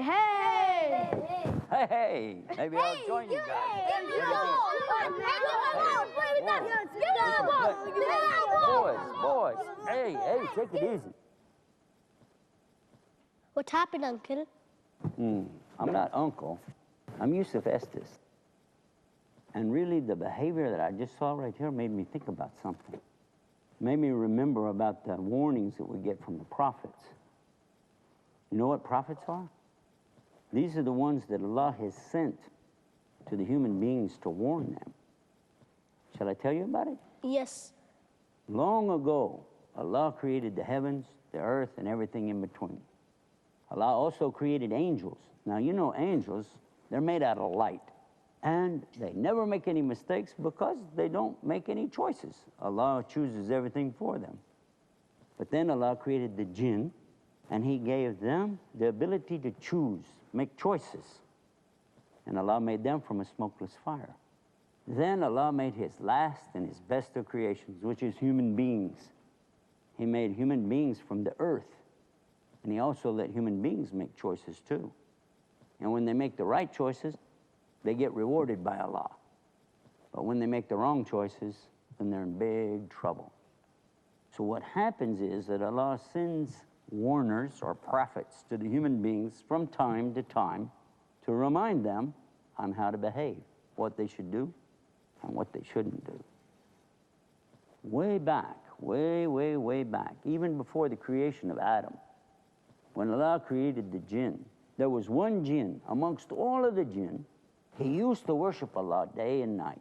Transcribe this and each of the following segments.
Hey! Hey, maybe I'll join you guys. Boys, hey, take it easy. What happened, Uncle? I'm not Uncle. I'm Yusuf Estes. And really, the behavior that I just saw right here made me think about something. Made me remember about the warnings that we get from the prophets. You know what prophets are? These are the ones that Allah has sent to the human beings to warn them. Shall I tell you about it? Yes. Long ago, Allah created the heavens, the earth, and everything in between. Allah also created angels. Now, you know angels, they're made out of light. And they never make any mistakes because they don't make any choices. Allah chooses everything for them. But then Allah created the jinn, and He gave them the ability to choose, make choices. And Allah made them from a smokeless fire. Then Allah made His last and His best of creations, which is human beings. He made human beings from the earth. And He also let human beings make choices too. And when they make the right choices, they get rewarded by Allah. But when they make the wrong choices, then they're in big trouble. So what happens is that Allah sends warners or prophets to the human beings from time to time to remind them on how to behave, what they should do and what they shouldn't do. Way back, way back, even before the creation of Adam, when Allah created the jinn, there was one jinn amongst all of the jinn. He used to worship Allah day and night,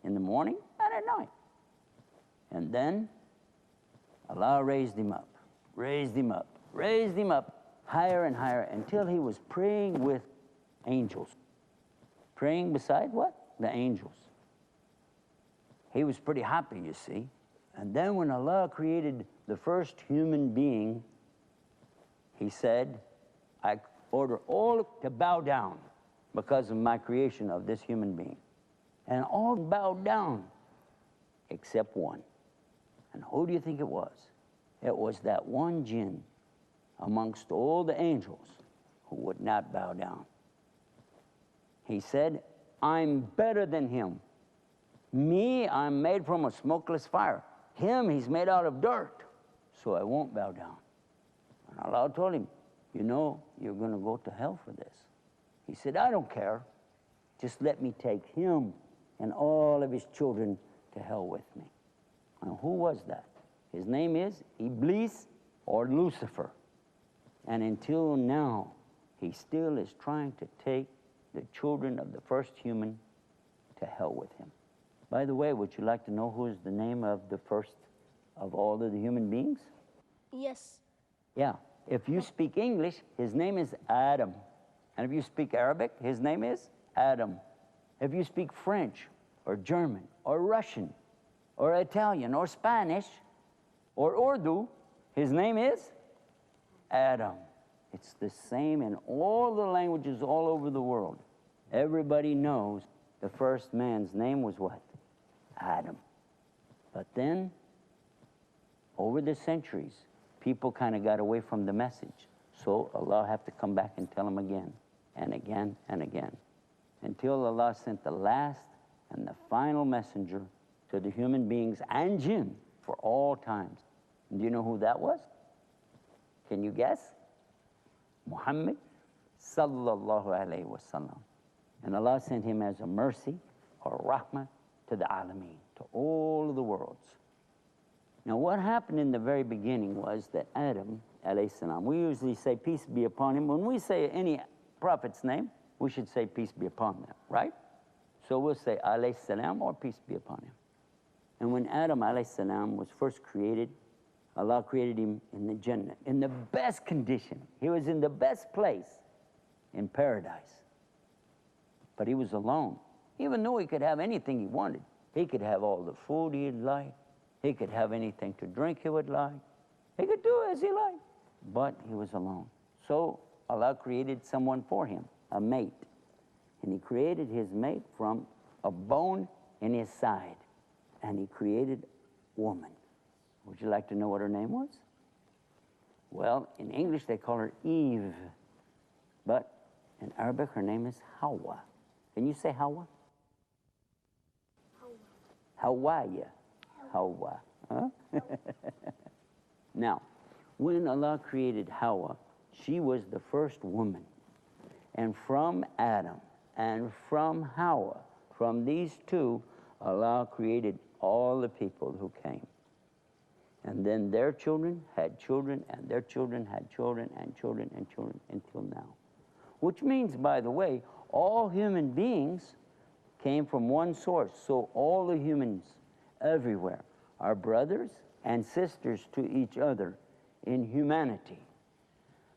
in the morning and at night. And then Allah raised him up, higher and higher, until he was praying with angels. Praying beside what? The angels. He was pretty happy, you see. And then when Allah created the first human being, He said, I order all to bow down because of my creation of this human being. And all bowed down except one. And who do you think it was? It was that one jinn amongst all the angels who would not bow down. He said, I'm better than him. Me, I'm made from a smokeless fire. Him, he's made out of dirt, so I won't bow down. And Allah told him, you know, you're going to go to hell for this. He said, I don't care. Just let me take him and all of his children to hell with me. Now, who was that? His name is Iblis or Lucifer. And until now, he still is trying to take the children of the first human to hell with him. By the way, would you like to know who is the name of the first of all of the human beings? Yes. Yeah. If you speak English, his name is Adam. And if you speak Arabic, his name is Adam. If you speak French or German or Russian or Italian or Spanish or Urdu, his name is Adam. It's the same in all the languages all over the world. Everybody knows the first man's name was what? Adam. But then, over the centuries, people kind of got away from the message. So Allah had to come back and tell them again and again and again, until Allah sent the last and the final messenger to the human beings and jinn for all times. And do you know who that was? Can you guess? Muhammad sallallahu alayhi wa sallam. And Allah sent him as a mercy or rahmah to the alameen, to all of the worlds. Now, what happened in the very beginning was that Adam, alayhi salam, we usually say peace be upon him. When we say any prophet's name, we should say peace be upon them, right? So we'll say alayhi salam or peace be upon him. And when Adam, alayhi salam, was first created, Allah created him in the Jannah, in the best condition. He was in the best place, in paradise. But he was alone. Even though he could have anything he wanted. He could have all the food he'd like. He could have anything to drink he would like. He could do as he liked. But he was alone. So Allah created someone for him, a mate. And He created his mate from a bone in his side. And He created woman. Would you like to know what her name was? Well, in English they call her Eve. But in Arabic, her name is Hawa. Can you say Hawa? Hawa, yeah. Hawa. Huh? Now, when Allah created Hawa, she was the first woman. And from Adam and from Hawa, from these two, Allah created all the people who came. And then their children had children, and their children had children, and children, and children, until now. Which means, by the way, all human beings came from one source. So all the humans everywhere are brothers and sisters to each other in humanity.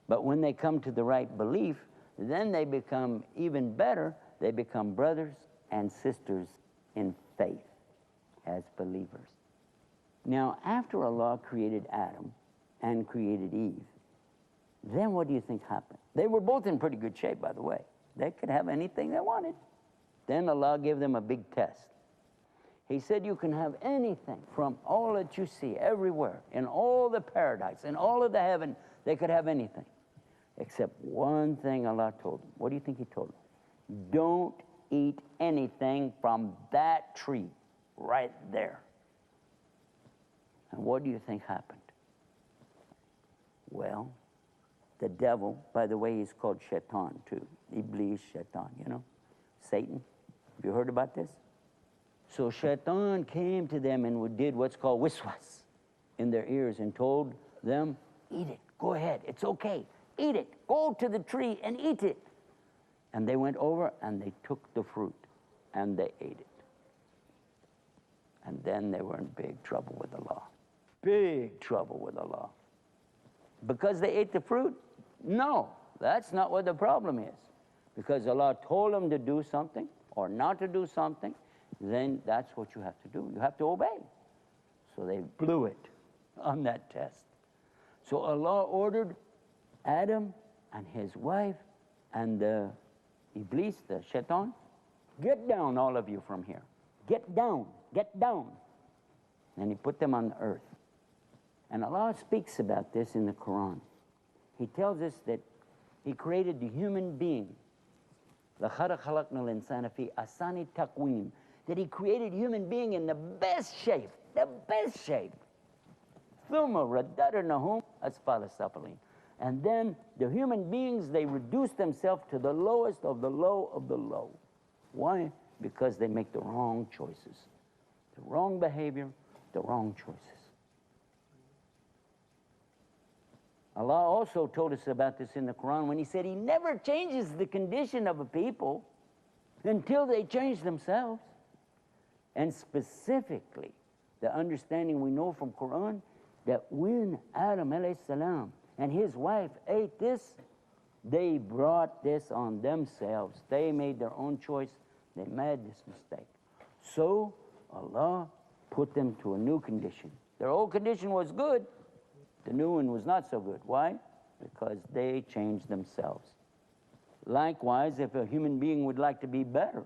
But when they come to the right belief, then they become even better. They become brothers and sisters in faith as believers. Now, after Allah created Adam and created Eve, then what do you think happened? They were both in pretty good shape, by the way. They could have anything they wanted. Then Allah gave them a big test. He said, you can have anything from all that you see everywhere, in all the paradise, in all of the heaven, they could have anything. Except one thing Allah told them. What do you think He told them? Don't eat anything from that tree right there. And what do you think happened? Well, the devil, by the way, he's called Shaitan too. Iblis, Shaitan, you know, Satan. Have you heard about this? So Shaitan came to them and did what's called wiswas in their ears and told them, eat it, go ahead, it's okay, eat it, go to the tree and eat it. And they went over and they took the fruit and they ate it. And then they were in big trouble with Allah. Big trouble with Allah. Because they ate the fruit? No, that's not what the problem is. Because Allah told them to do something or not to do something, then that's what you have to do. You have to obey. So they blew it on that test. So Allah ordered Adam and his wife and the Iblis, the Shaitan, get down, all of you, from here. Get down, get down. And He put them on the earth. And Allah speaks about this in the Quran. He tells us that He created the human being. لَخَلَقْنَا الْإِنسَانَ فِي أَحْسَنِ تَقْوِيمٍ. That He created human being in the best shape, the best shape. ثُمَّ رَدَّدْنَاهُمْ أَسْفَلَ سَافِلِينَ. And then the human beings, they reduce themselves to the lowest of the low of the low. Why? Because they make the wrong choices. The wrong behavior, the wrong choices. Allah also told us about this in the Quran when He said He never changes the condition of a people until they change themselves. And specifically, the understanding we know from Quran, that when Adam alayhi salam and his wife ate this, they brought this on themselves. They made their own choice. They made this mistake. So Allah put them to a new condition. Their old condition was good. The new one was not so good. Why? Because they changed themselves. Likewise, if a human being would like to be better,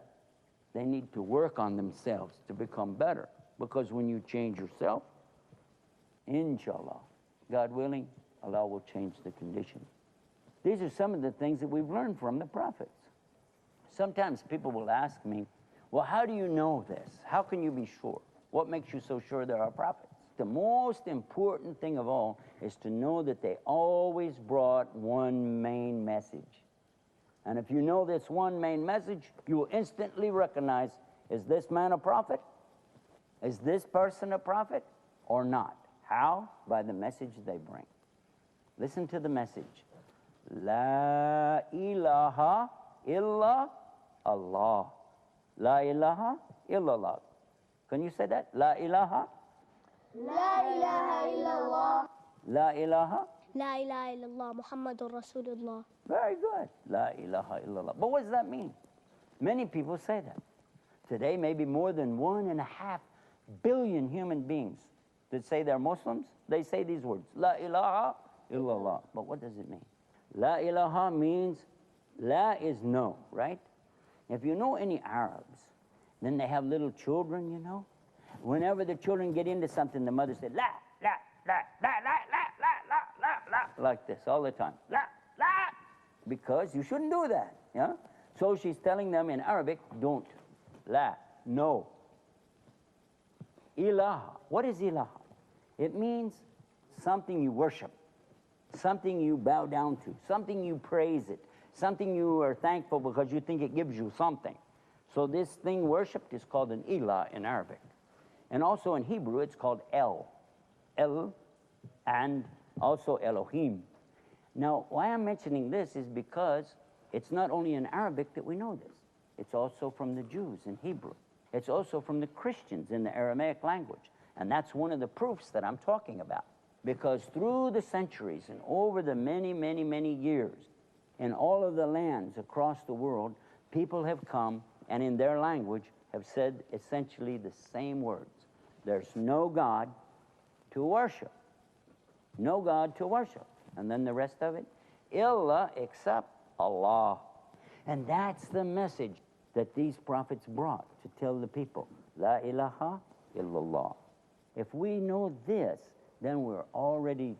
they need to work on themselves to become better. Because when you change yourself, inshallah, God willing, Allah will change the condition. These are some of the things that we've learned from the prophets. Sometimes people will ask me, well, how do you know this? How can you be sure? What makes you so sure there are prophets? The most important thing of all is to know that they always brought one main message. And if you know this one main message, you will instantly recognize, is this man a prophet? Is this person a prophet or not? How? By the message they bring. Listen to the message. La ilaha illa Allah. La ilaha illallah. Can you say that? La ilaha? La ilaha illallah. La ilaha? La ilaha illallah. Muhammadur Rasulullah. Very good. La ilaha illallah. But what does that mean? Many people say that. Today, maybe more than 1.5 billion human beings that say they're Muslims, they say these words. La ilaha illallah. But what does it mean? La ilaha means la is no, right? If you know any Arabs, then they have little children, you know. Whenever the children get into something, the mother said, la, la, la, la, la, la, la, la, la, la, like this all the time. La, la. because you shouldn't do that. Yeah? So she's telling them in Arabic, don't. La, no. Ilaha. What is ilaha? It means something you worship, something you bow down to, something you praise it, something you are thankful because you think it gives you something. So this thing worshipped is called an ilah in Arabic. And also in Hebrew, it's called El, and also Elohim. Now, why I'm mentioning this is because it's not only in Arabic that we know this. It's also from the Jews in Hebrew. It's also from the Christians in the Aramaic language. And that's one of the proofs that I'm talking about. Because through the centuries and over the many, many, many years, in all of the lands across the world, people have come and in their language have said essentially the same words. There's no God to worship. No God to worship. And then the rest of it, illa, except Allah. And that's the message that these prophets brought to tell the people, La ilaha illallah. If we know this, then we're already